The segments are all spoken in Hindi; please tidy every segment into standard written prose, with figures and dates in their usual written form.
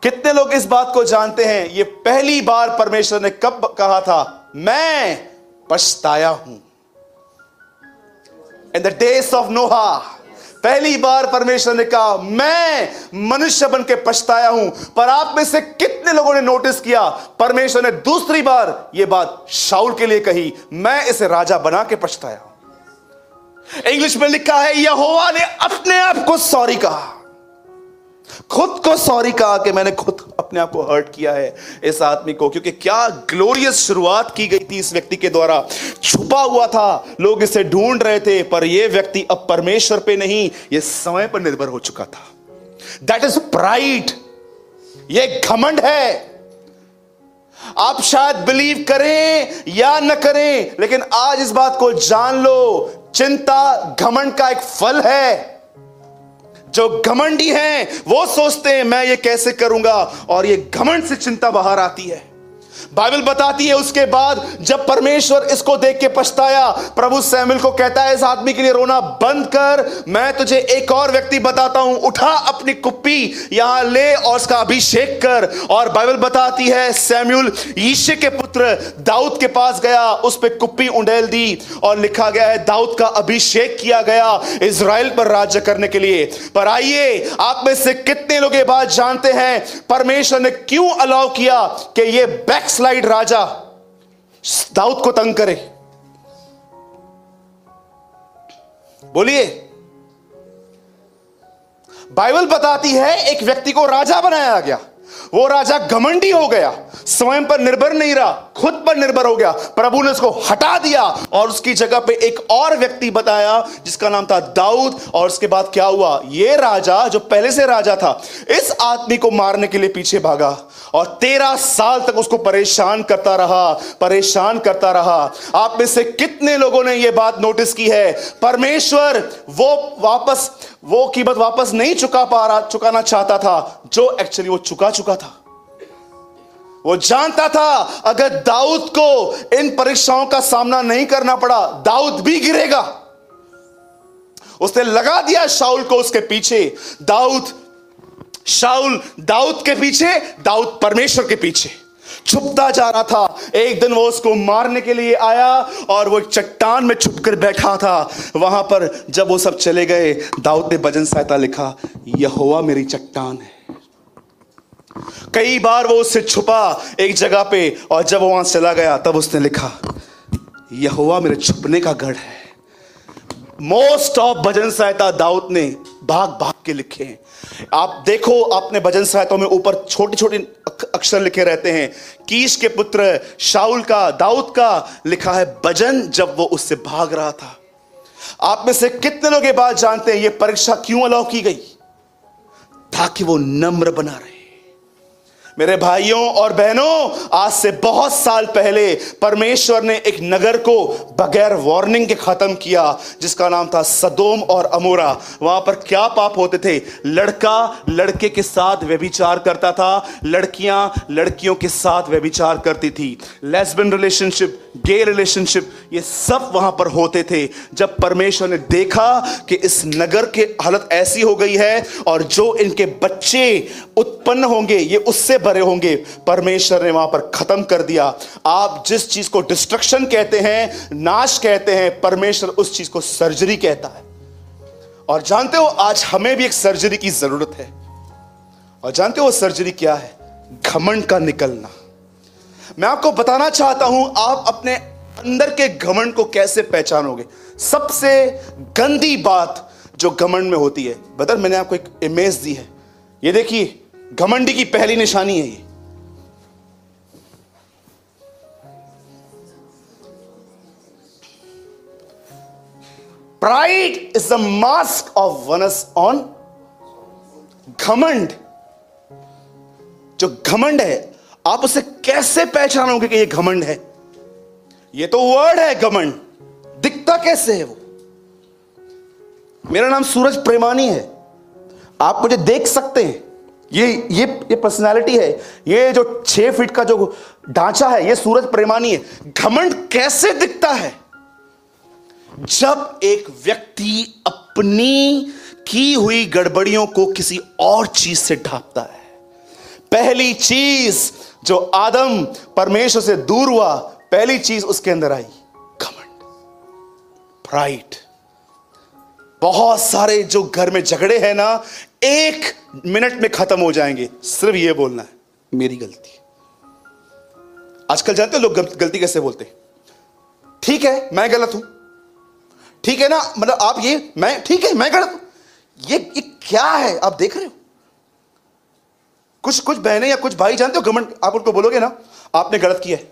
कितने लोग इस बात को जानते हैं? ये पहली बार परमेश्वर ने कब कहा था, मैं पछताया हूं? इन द डेज ऑफ नोहा पहली बार परमेश्वर ने कहा, मैं मनुष्य बन के पछताया हूं। पर आप में से कितने लोगों ने नोटिस किया, परमेश्वर ने दूसरी बार यह बात शाऊल के लिए कही, मैं इसे राजा बना के पछताया हूं। इंग्लिश में लिखा है, यहोवा ने अपने आप को सॉरी कहा, खुद को सॉरी कहा कि मैंने खुद अपने आप को हर्ट किया है इस आदमी को। क्योंकि क्या ग्लोरियस शुरुआत की गई थी इस व्यक्ति के द्वारा, छुपा हुआ था, लोग इसे ढूंढ रहे थे, पर यह व्यक्ति अब परमेश्वर पे नहीं, यह समय पर निर्भर हो चुका था। दैट इज प्राइड, यह घमंड है। आप शायद बिलीव करें या न करें, लेकिन आज इस बात को जान लो, चिंता घमंड का एक फल है। जो घमंडी हैं वो सोचते हैं मैं ये कैसे करूंगा, और ये घमंड से चिंता बाहर आती है। बाइबल बताती है उसके बाद जब परमेश्वर इसको देख के पछताया, प्रभु सैमुएल को कहता है, इस आदमी के लिए रोना बंद कर, मैं तुझे एक और व्यक्ति बताता हूं, उठा अपनी कुप्पी यहां ले और उसका अभिषेक कर। और बाइबल बताती है सैमुएल यिशै के पुत्र दाऊद के पास गया, उस पे कुप्पी उंडेल दी और लिखा गया है दाऊद का अभिषेक किया गया इज़राइल पर राज्य करने के लिए। पर आइए, आप में से कितने लोग ये बात जानते हैं परमेश्वर ने क्यों अलाउ किया कि ये बैकस्लाइड राजा दाऊद को तंग करे? बोलिए। बाइबल बताती है एक व्यक्ति को राजा बनाया गया, वो राजा घमंडी हो गया, स्वयं पर निर्भर नहीं रहा, खुद पर निर्भर हो गया। प्रभु ने उसको हटा दिया और उसकी जगह पे एक और व्यक्ति बताया जिसका नाम था दाऊद। और उसके बाद क्या हुआ, ये राजा जो पहले से राजा था, इस आदमी को मारने के लिए पीछे भागा और 13 साल तक उसको परेशान करता रहा। आप में से कितने लोगों ने यह बात नोटिस की है, परमेश्वर वो कीमत वापस नहीं चुकाना चाहता था जो एक्चुअली वो चुका था। वो जानता था अगर दाऊद को इन परीक्षाओं का सामना नहीं करना पड़ा, दाऊद भी गिरेगा। उसने लगा दिया शाऊल को उसके पीछे, शाऊल दाऊद के पीछे, दाऊद परमेश्वर के पीछे छुपता जा रहा था। एक दिन वो उसको मारने के लिए आया और वो एक चट्टान में छुपकर बैठा था। वहां पर जब वो सब चले गए, दाऊद ने भजन संहिता लिखा, यहोवा मेरी चट्टान है। कई बार वो उससे छुपा एक जगह पे, और जब वो वहां चला गया तब उसने लिखा, यहोवा मेरे छुपने का गढ़ है। मोस्ट ऑफ भजन संहिता दाऊद ने भाग भाग के लिखे हैं। आप देखो, अपने भजन संहिता में ऊपर छोटे छोटे अक्षर लिखे रहते हैं। कीश के पुत्र शाऊल का, दाऊद का लिखा है भजन, जब वो उससे भाग रहा था। आप में से कितने लोग ये बात जानते हैं, ये परीक्षा क्यों अलाउ की गई? ताकि वो नम्र बना रहे। मेरे भाइयों और बहनों, आज से बहुत साल पहले परमेश्वर ने एक नगर को बगैर वार्निंग के खत्म किया जिसका नाम था सदोम और अमोरा। वहां पर क्या पाप होते थे? लड़का लड़के के साथ व्यभिचार करता था, लड़कियां लड़कियों के साथ व्यभिचार करती थी, लेस्बियन रिलेशनशिप, गे रिलेशनशिप, ये सब वहां पर होते थे। जब परमेश्वर ने देखा कि इस नगर की हालत ऐसी हो गई है और जो इनके बच्चे उत्पन्न होंगे ये उससे भरे होंगे, परमेश्वर ने वहां पर खत्म कर दिया। आप जिस चीज को डिस्ट्रक्शन कहते हैं, नाश कहते हैं, परमेश्वर उस चीज को सर्जरी कहता है। और जानते हो, आज हमें भी एक सर्जरी की जरूरत है। और जानते हो वो सर्जरी क्या है? घमंड का निकलना। मैं आपको बताना चाहता हूं, आप अपने अंदर के घमंड को कैसे पहचानोगे। सबसे गंदी बात जो घमंड में होती है, बदर मैंने आपको एक इमेज दी है, ये देखिए, घमंडी की पहली निशानी है ये। Pride is the mask of वनस on घमंड। जो घमंड है, आप उसे कैसे पहचानोगे कि ये घमंड है? ये तो वर्ड है घमंड, दिखता कैसे है वो? मेरा नाम सूरज प्रेमानी है, आप मुझे देख सकते हैं। ये पर्सनालिटी है, ये जो 6 फीट का जो ढांचा है, ये सूरज प्रेमानी है। घमंड कैसे दिखता है? जब एक व्यक्ति अपनी की हुई गड़बड़ियों को किसी और चीज से ढांपता है। पहली चीज जो आदम परमेश्वर से दूर हुआ, पहली चीज उसके अंदर आई, घमंड, प्राइड। बहुत सारे जो घर में झगड़े हैं ना, 1 मिनट में खत्म हो जाएंगे, सिर्फ ये बोलना है मेरी गलती। आजकल जानते हो लोग गलती कैसे बोलते हैं? ठीक है मैं गलत हूं, ठीक है ना, मतलब आप ये, मैं ठीक है मैं गलत हूं, ये क्या है? आप देख रहे हो कुछ बहनें या कुछ भाई जानते हो घमंड, आप उनको बोलोगे ना आपने गलत किया है,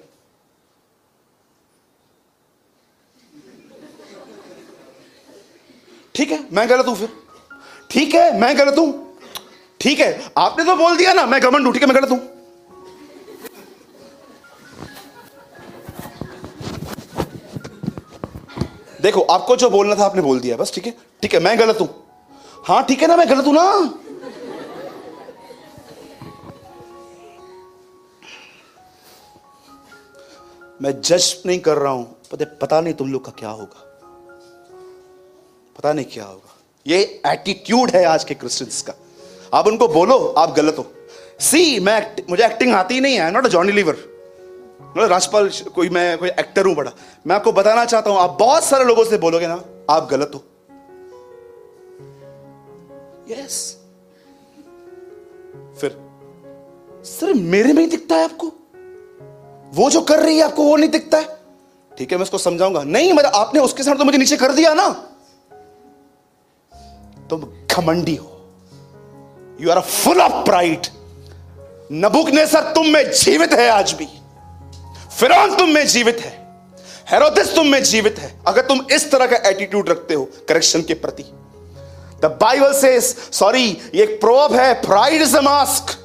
ठीक है मैं गलत हूं, फिर ठीक है मैं गलत हूं, ठीक है आपने तो बोल दिया ना मैं घमंड हूं, ठीक है मैं गलत हूं। देखो आपको जो बोलना था आपने बोल दिया, बस ठीक है, ठीक है मैं गलत हूं, हाँ ठीक है ना मैं गलत हूं ना। मैं जज नहीं कर रहा हूं, पता नहीं तुम लोग का क्या होगा, पता नहीं क्या होगा। ये एटीट्यूड है आज के क्रिश्चियंस का। आप उनको बोलो आप गलत हो। मुझे एक्टिंग आती ही नहीं है, नॉट अ जॉनी लीवर, राजपाल मैं कोई एक्टर हूं बड़ा। मैं आपको बताना चाहता हूं, आप बहुत सारे लोगों से बोलोगे ना आप गलत हो, यस, फिर सिर्फ मेरे में ही दिखता है आपको, वो जो कर रही है आपको वो नहीं दिखता है, ठीक है मैं उसको समझाऊंगा, नहीं मतलब आपने उसके साथ तो मुझे नीचे कर दिया ना, तुम घमंडी हो, you are full of pride. Nebuchadnezzar तुम में जीवित है आज भी, फिरौन तुम में जीवित है, हेरोदेस तुम में जीवित है, अगर तुम इस तरह का एटीट्यूड रखते हो करेक्शन के प्रति। द बाइबल सेज, सॉरी ये एक प्रोवर्ब है, प्राइड इज अ मास्क,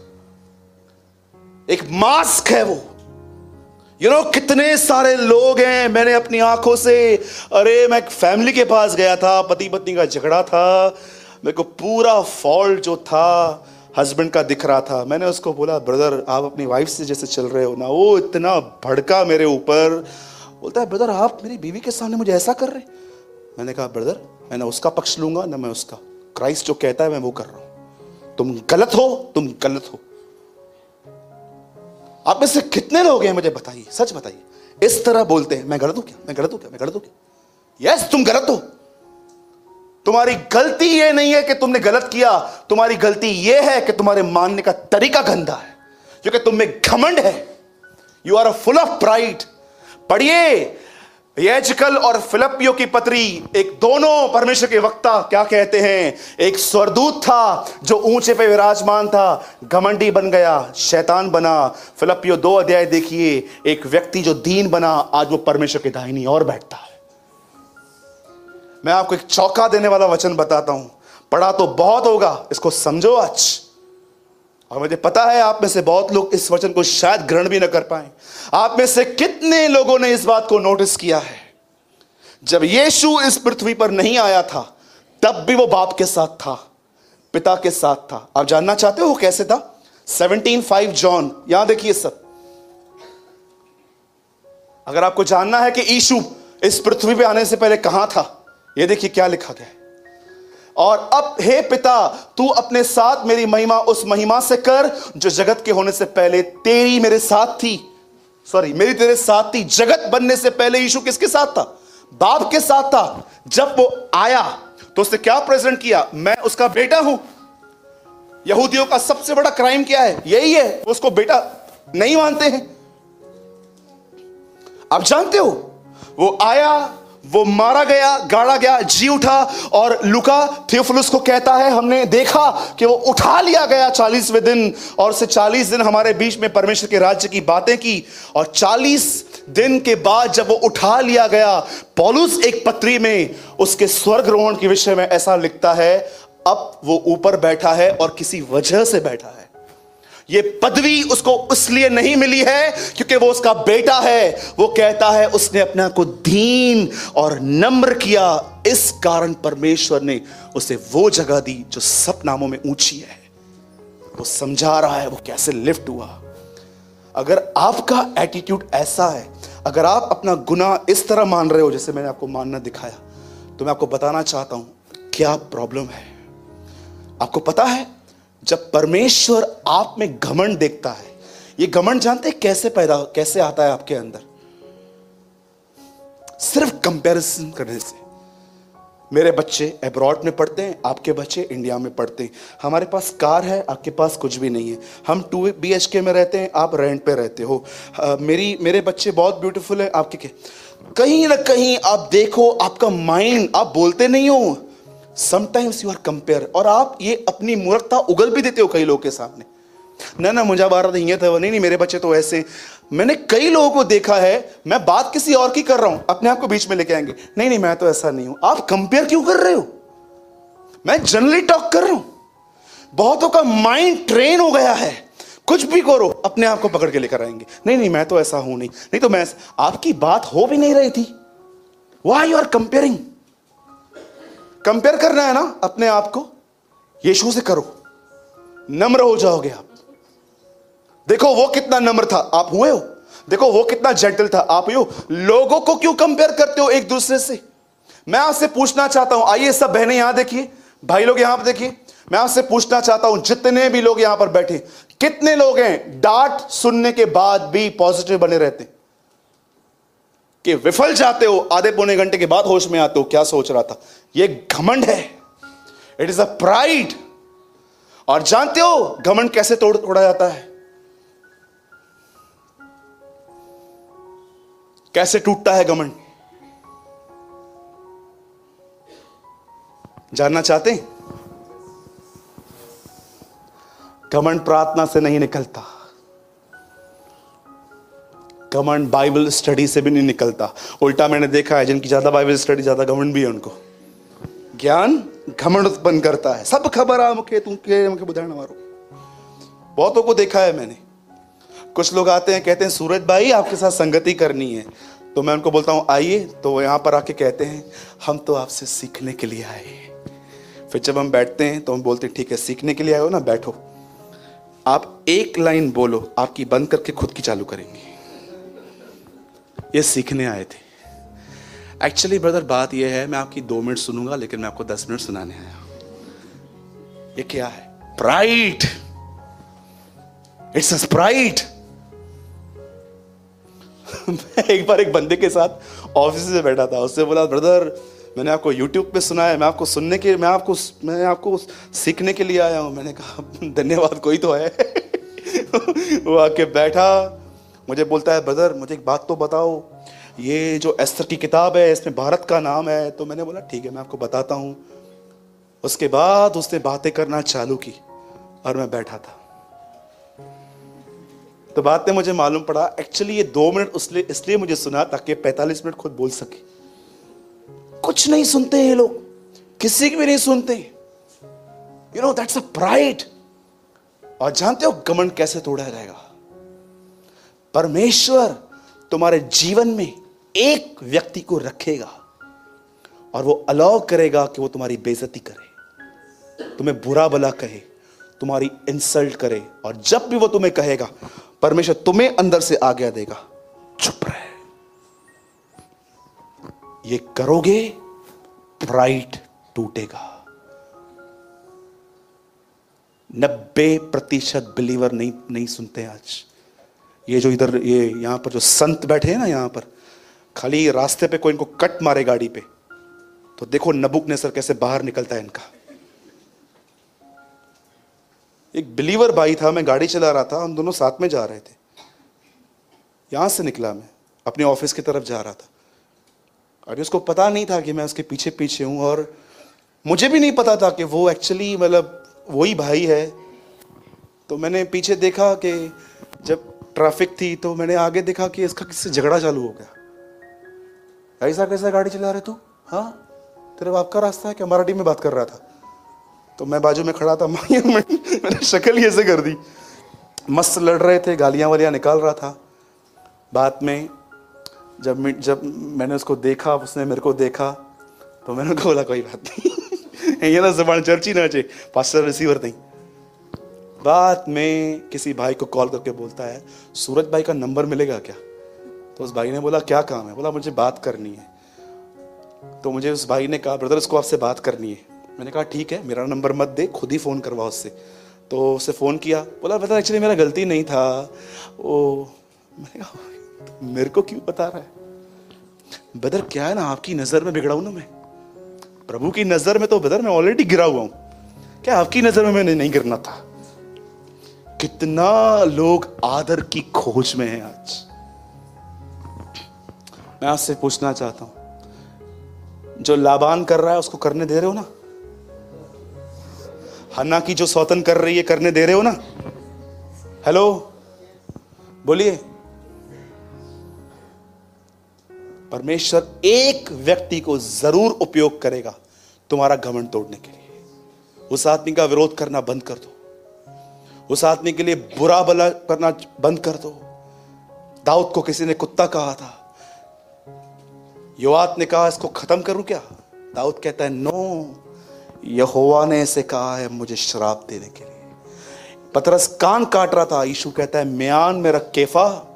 एक मास्क है वो। कितने सारे लोग हैं, मैंने अपनी आंखों से, अरे मैं एक फैमिली के पास गया था, पति पत्नी का झगड़ा था, मेरे को पूरा फॉल्ट जो था हस्बैंड का दिख रहा था। मैंने उसको बोला ब्रदर आप अपनी वाइफ से जैसे चल रहे हो ना, वो इतना भड़का मेरे ऊपर, बोलता है ब्रदर आप मेरी बीवी के सामने मुझे ऐसा कर रहे। मैंने कहा ब्रदर मैं ना उसका पक्ष लूंगा ना मैं उसका, क्राइस्ट जो कहता है मैं वो कर रहा हूं, तुम गलत हो, तुम गलत हो। आप में से कितने लोग हैं मुझे बताइए, सच बताइए, इस तरह बोलते हैं मैं गलत हूं क्या, मैं गलत हूं क्या, मैं गलत हूं क्या? यस तुम गलत हो। तुम्हारी गलती ये नहीं है कि तुमने गलत किया, तुम्हारी गलती ये है कि तुम्हारे मानने का तरीका गंदा है, क्योंकि तुम में घमंड है, you are full of pride. पढ़िए याजकल और फिलिप्पियों की पत्री, एक दोनों परमेश्वर के वक्ता क्या कहते हैं, एक स्वर्गदूत था जो ऊंचे पे विराजमान था, घमंडी बन गया, शैतान बना। फिलिप्पियों 2 अध्याय देखिए, एक व्यक्ति जो दीन बना आज वो परमेश्वर के दाहिनी ओर बैठता है। मैं आपको एक चौंका देने वाला वचन बताता हूं, पढ़ा तो बहुत होगा, इसको समझो आज। और मुझे पता है आप में से बहुत लोग इस वचन को शायद ग्रहण भी न कर पाए। आप में से कितने लोगों ने इस बात को नोटिस किया है, जब यीशु इस पृथ्वी पर नहीं आया था तब भी वो बाप के साथ था, पिता के साथ था। आप जानना चाहते हो वो कैसे था? 17:5 जॉन, यहां देखिए सब। अगर आपको जानना है कि यीशु इस पृथ्वी पे आने से पहले कहां था, ये देखिए क्या लिखा गया है। और अब हे पिता तू अपने साथ मेरी महिमा उस महिमा से कर जो जगत के होने से पहले तेरी मेरे साथ थी, मेरी तेरे साथ थी। जगत बनने से पहले यीशु किसके साथ था? बाप के साथ था। जब वो आया तो उसने क्या प्रेजेंट किया? मैं उसका बेटा हूं। यहूदियों का सबसे बड़ा क्राइम क्या है? यही है, वो उसको बेटा नहीं मानते हैं। आप जानते हो वो आया, वो मारा गया, गाड़ा गया, जी उठा, और लूका थियोफिलुस को कहता है हमने देखा कि वो उठा लिया गया 40वें दिन, और उससे 40 दिन हमारे बीच में परमेश्वर के राज्य की बातें की। और 40 दिन के बाद जब वो उठा लिया गया, पौलुस एक पत्री में उसके स्वर्गरोहण के विषय में ऐसा लिखता है, अब वो ऊपर बैठा है और किसी वजह से बैठा है। ये पदवी उसको इसलिए नहीं मिली है क्योंकि वो उसका बेटा है। वो कहता है उसने अपने को दीन और नम्र किया, इस कारण परमेश्वर ने उसे वो जगह दी जो सब नामों में ऊंची है। वो समझा रहा है वो कैसे लिफ्ट हुआ। अगर आपका एटीट्यूड ऐसा है, अगर आप अपना गुनाह इस तरह मान रहे हो जैसे मैंने आपको मानना दिखाया, तो मैं आपको बताना चाहता हूं क्या प्रॉब्लम है। आपको पता है जब परमेश्वर आप में घमंड देखता है, ये घमंड जानते हैं कैसे आता है आपके अंदर? सिर्फ कंपैरिजन करने से। मेरे बच्चे अब्रॉड में पढ़ते हैं, आपके बच्चे इंडिया में पढ़ते हैं। हमारे पास कार है, आपके पास कुछ भी नहीं है। हम 2 BHK में रहते हैं, आप रेंट पे रहते हो। मेरे बच्चे बहुत ब्यूटीफुल है, आपके क्या? कहीं ना कहीं आप देखो, आपका माइंड, आप बोलते नहीं हो, समटाइम्स यू आर कंपेयर, और आप ये अपनी मूर्खता उगल भी देते हो कई लोगों के सामने। ना मुझे बात नहीं था, नहीं मेरे बच्चे तो ऐसे। मैंने कई लोगों को देखा है, मैं बात किसी और की कर रहा हूं, अपने आप को बीच में लेके आएंगे, नहीं मैं तो ऐसा नहीं हूं। आप कंपेयर क्यों कर रहे हो? मैं जनरली टॉक कर रहा हूं। बहुतों का माइंड ट्रेन हो गया है, कुछ भी करो अपने आप को पकड़ के लेकर आएंगे, नहीं मैं तो ऐसा हूं, नहीं तो मैं। आपकी बात हो भी नहीं रही थी, why you are comparing? Compare करना है ना अपने आप को, यीशु से करो, नम्र हो जाओगे आप। देखो वो कितना नम्र था, आप हुए हो। देखो वो कितना जेंटल था, आप हुए हो। लोगों को क्यों कंपेयर करते हो एक दूसरे से? मैं आपसे पूछना चाहता हूं, आइए सब बहनें यहां देखिए, भाई लोग यहां पर देखिए, मैं आपसे पूछना चाहता हूं, जितने भी लोग यहां पर बैठे, कितने लोग हैं डांट सुनने के बाद भी पॉजिटिव बने रहते, कि विफल जाते हो, आधे पौने घंटे के बाद होश में आते हो, क्या सोच रहा था? ये घमंड है, इट इज अ प्राइड। और जानते हो घमंड कैसे तोड़ा जाता है? कैसे टूटता है घमंड? जानना चाहते हैं? घमंड प्रार्थना से नहीं निकलता, घमंड बाइबल स्टडी से भी नहीं निकलता। उल्टा मैंने देखा है, जिनकी ज्यादा बाइबल स्टडी, ज्यादा घमंड भी है उनको। ज्ञान घमंड उत्पन्न करता है। सब खबर आ मुखे तुम के मुखे बुधाना मारो। बहुतों को देखा है मैंने। कुछ लोग आते हैं, कहते हैं सूरज भाई आपके साथ संगति करनी है, तो मैं उनको बोलता हूं आइए, तो वो यहां पर आके कहते हैं हम तो आपसे सीखने के लिए आए। फिर जब हम बैठते हैं तो हम बोलते हैं ठीक है, सीखने के लिए आए हो ना, बैठो। आप एक लाइन बोलो, आपकी बंद करके खुद की चालू करेंगे। ये सीखने आए थे। एक्चुअली ब्रदर बात यह है, मैं आपकी 2 मिनट सुनूंगा, लेकिन मैं आपको 10 मिनट सुनाने आया। ये क्या है? प्राइड। It's a pride. मैं एक बार एक बंदे के साथ ऑफिस से बैठा था, उससे बोला ब्रदर मैंने आपको यूट्यूब पे सुना है, मैं आपको सीखने के लिए आया हूं। मैंने कहा धन्यवाद, कोई तो है। वो आके बैठा, मुझे बोलता है ब्रदर मुझे एक बात तो बताओ, ये जो एस्तर की किताब है इसमें भारत का नाम है। तो मैंने बोला ठीक है मैं आपको बताता हूं। उसके बाद उसने बातें करना चालू की और मैं बैठा था। तो बात में मुझे मालूम पड़ा एक्चुअली ये 2 मिनट इसलिए मुझे सुना ताकि 45 मिनट खुद बोल सके। कुछ नहीं सुनते ये लोग, किसी की भी नहीं सुनते। You know that's a pride. और जानते हो घमंड कैसे तोड़ा जाएगा? परमेश्वर तुम्हारे जीवन में एक व्यक्ति को रखेगा और वो अलाउ करेगा कि वो तुम्हारी बेइज्जती करे, तुम्हें बुरा भला कहे, तुम्हारी इंसल्ट करे, और जब भी वो तुम्हें कहेगा परमेश्वर तुम्हें अंदर से आज्ञा देगा चुप रहे। ये करोगे प्राइड टूटेगा। 90% बिलीवर नहीं सुनते आज। ये जो इधर ये यहां पर जो संत बैठे हैं ना, यहां पर खाली रास्ते पे कोई इनको कट मारे गाड़ी पे तो देखो नबूकनेस्सर कैसे बाहर निकलता है इनका। एक बिलीवर भाई था, मैं गाड़ी चला रहा था, हम दोनों साथ में जा रहे थे। यहां से निकला, मैं अपने ऑफिस की तरफ जा रहा था, और उसको पता नहीं था कि मैं उसके पीछे पीछे हूं, और मुझे भी नहीं पता था कि वो एक्चुअली मतलब वही भाई है। तो मैंने पीछे देखा कि जब ट्रैफिक थी तो मैंने आगे देखा कि इसका किससे झगड़ा चालू हो गया। ऐसा कैसा गाड़ी चला रहे तू? हाँ तेरे बाप का रास्ता है क्या? मराठी में बात कर रहा था। तो मैं बाजू में खड़ा था, मैंने शक्ल ही ऐसे कर दी। मस्त लड़ रहे थे, गालियां वालियां निकाल रहा था। बाद में जब मैंने उसको देखा, उसने मेरे को देखा, तो मैंने उसको बोला कोई बात नहीं, ये ना जबान चर्ची ना चे, पास्टर रिसीवर नहीं। बाद में किसी भाई को कॉल करके बोलता है सूरज भाई का नंबर मिलेगा क्या? तो उस भाई ने बोला क्या काम है? बोला मुझे बात करनी है। तो मुझे उस भाई ने कहा ब्रदर उसको आपसे बात करनी है। मैंने कहा ठीक है, मेरा नंबर मत दे, खुद ही फोन करवा उससे। तो उसे फ़ोन किया, बोला ब्रदर एक्चुअली मेरा गलती नहीं था वो। मैंने कहा मेरे को क्यों बता रहा है? ब्रदर क्या है ना, आपकी नज़र में बिगड़ा हूं ना मैं, प्रभु की नज़र में तो ब्रदर मैं ऑलरेडी गिरा हुआ हूं, क्या आपकी नज़र में मैंने नहीं गिरना था? कितना लोग आदर की खोज में हैं आज। मैं आपसे पूछना चाहता हूं, जो लाबान कर रहा है उसको करने दे रहे हो ना? हन्ना की जो सौतन कर रही है करने दे रहे हो ना? हेलो, बोलिए। परमेश्वर एक व्यक्ति को जरूर उपयोग करेगा तुम्हारा घमंड तोड़ने के लिए। उस आदमी का विरोध करना बंद कर दो, उस आदमी के लिए बुरा भला करना बंद कर दो। दाऊद को किसी ने कुत्ता कहा था, योआब ने कहा इसको खत्म करूं क्या? दाऊद कहता है नो, यहोवा ने ऐसे कहा है मुझे शराब देने के लिए। पतरस कान काट रहा था, यीशु कहता है म्यान में रख केफा,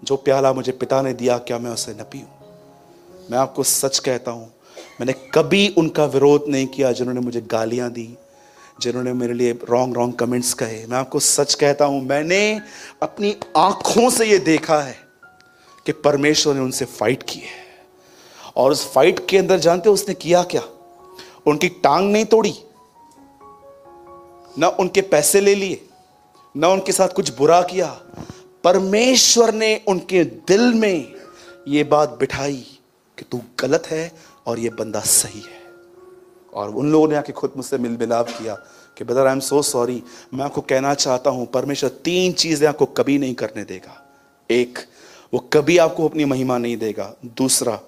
जो प्याला मुझे पिता ने दिया क्या मैं उसे न पीऊं? मैं आपको सच कहता हूं, मैंने कभी उनका विरोध नहीं किया जिन्होंने मुझे गालियां दी, जिन्होंने मेरे लिए रॉन्ग कमेंट्स कहे। मैं आपको सच कहता हूं, मैंने अपनी आंखों से यह देखा है कि परमेश्वर ने उनसे फाइट की है। और उस फाइट के अंदर जानते हो उसने किया क्या? उनकी टांग नहीं तोड़ी, ना उनके पैसे ले लिए, ना उनके साथ कुछ बुरा किया। परमेश्वर ने उनके दिल में यह बात बिठाई कि तू गलत है और यह बंदा सही है। और उन लोगों ने आके खुद मुझसे मिल मिलाप किया कि brother I am so sorry. मैं आपको कहना चाहता हूं, परमेश्वर 3 चीजें आपको कभी नहीं करने देगा। एक, वो कभी आपको अपनी महिमा नहीं देगा। दूसरा,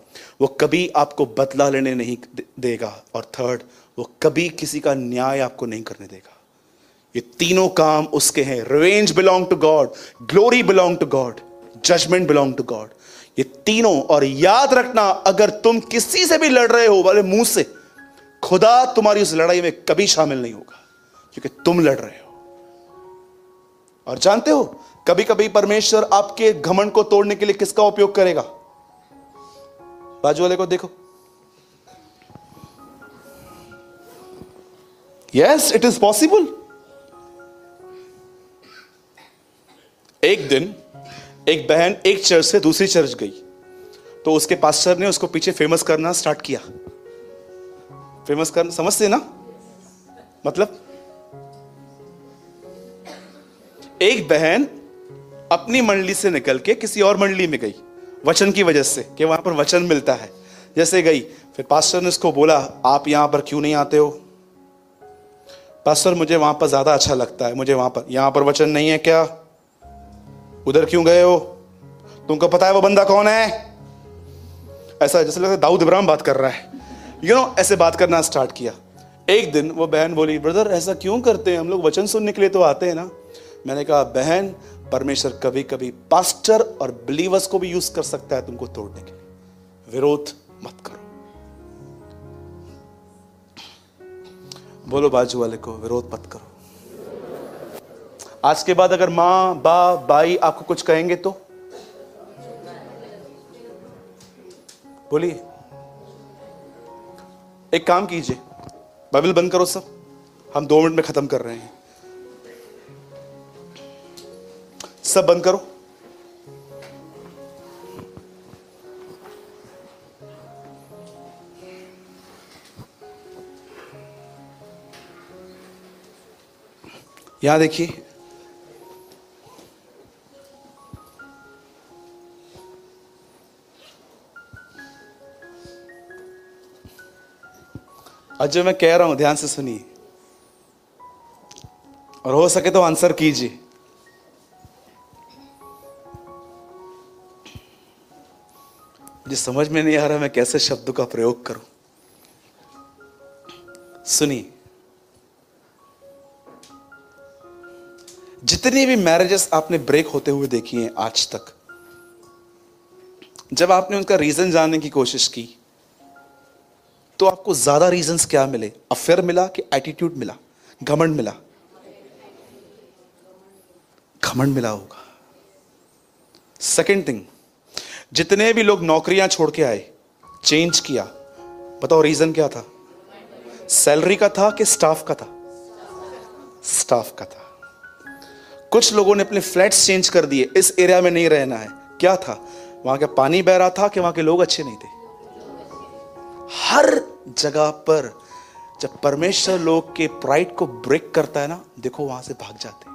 वो कभी आपको बदला लेने नहीं देगा। और थर्ड, वो कभी किसी का न्याय आपको नहीं करने देगा। ये तीनों काम उसके हैं। Revenge belong to God, glory belong to God, judgement belong to God. ये तीनों। और याद रखना, अगर तुम किसी से भी लड़ रहे हो वाले मुंह से, खुदा तुम्हारी उस लड़ाई में कभी शामिल नहीं होगा, क्योंकि तुम लड़ रहे हो। और जानते हो, कभी कभी परमेश्वर आपके घमंड को तोड़ने के लिए किसका उपयोग करेगा? बाजू वाले को देखो। Yes, it is possible. एक दिन एक बहन एक चर्च से दूसरी चर्च गई, तो उसके पास्टर ने उसको पीछे फेमस करना स्टार्ट किया। फेमस करना समझते ना? मतलब एक बहन अपनी मंडली से निकल के किसी और मंडली में गई, वचन की वजह से कि वहां पर वचन मिलता है। जैसे गई, फिर पास्टर ने उसको बोला आप यहां पर क्यों नहीं आते हो? पास्टर मुझे वहां पर ज्यादा अच्छा लगता है, मुझे यहां पर वचन नहीं है क्या? उधर क्यों गए हो? तुमको पता है वो बंदा कौन है? ऐसा जैसे लगता है दाऊद इब्राहिम बात कर रहा है, ऐसे बात करना स्टार्ट किया। एक दिन वो बहन बोली ब्रदर ऐसा क्यों करते हैं, हम लोग वचन सुनने के लिए तो आते हैं ना। मैंने कहा बहन, परमेश्वर कभी कभी पास्टर और बिलीवर्स को भी यूज कर सकता है तुमको तोड़ने के लिए। विरोध मत करो। बोलो बाजू वाले को, विरोध मत करो। आज के बाद अगर मां, बाप, भाई आपको कुछ कहेंगे तो बोलिए। एक काम कीजिए, बाइबल बंद करो सब, हम 2 मिनट में खत्म कर रहे हैं। सब बंद करो। यहां देखिए, आज जो मैं कह रहा हूं ध्यान से सुनिए, और हो सके तो आंसर कीजिए। मुझे समझ में नहीं आ रहा मैं कैसे शब्दों का प्रयोग करूं। सुनिए, जितनी भी मैरिजेस आपने ब्रेक होते हुए देखी हैं आज तक, जब आपने उनका रीजन जानने की कोशिश की तो आपको ज्यादा रीजंस क्या मिले? अफेयर मिला कि एटीट्यूड मिला, घमंड मिला? घमंड मिला होगा। सेकंड थिंग, जितने भी लोग नौकरियां छोड़ के आए, चेंज किया, बताओ रीजन क्या था? सैलरी का था कि स्टाफ का था? स्टाफ का था। कुछ लोगों ने अपने फ्लैट्स चेंज कर दिए, इस एरिया में नहीं रहना है। क्या था? वहां का पानी बह रहा था कि वहां के लोग अच्छे नहीं थे? हर जगह पर जब परमेश्वर लोग के प्राइड को ब्रेक करता है ना, देखो वहां से भाग जाते हैं।